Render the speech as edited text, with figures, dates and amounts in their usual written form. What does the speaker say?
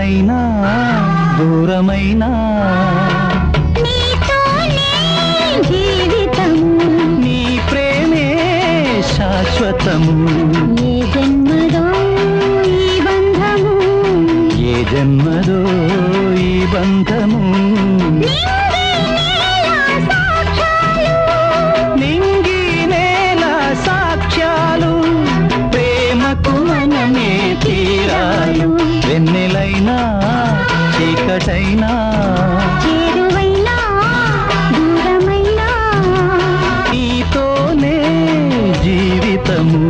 దగ్గరైనా దూరమైనా నీతోనే జీవితము, నీ ప్రేమే శాశ్వతము. ఏ జన్మదో ఈ బంధము, ఏ జన్మదో ఈ బంధము. నింగి నేల సాక్ష్యాలు, ప్రేమకు మనమే తీరాలు. వెన్నెలైనా చీకటైనా చేరువైనా దూరమైనా నీతోనే జీవితము.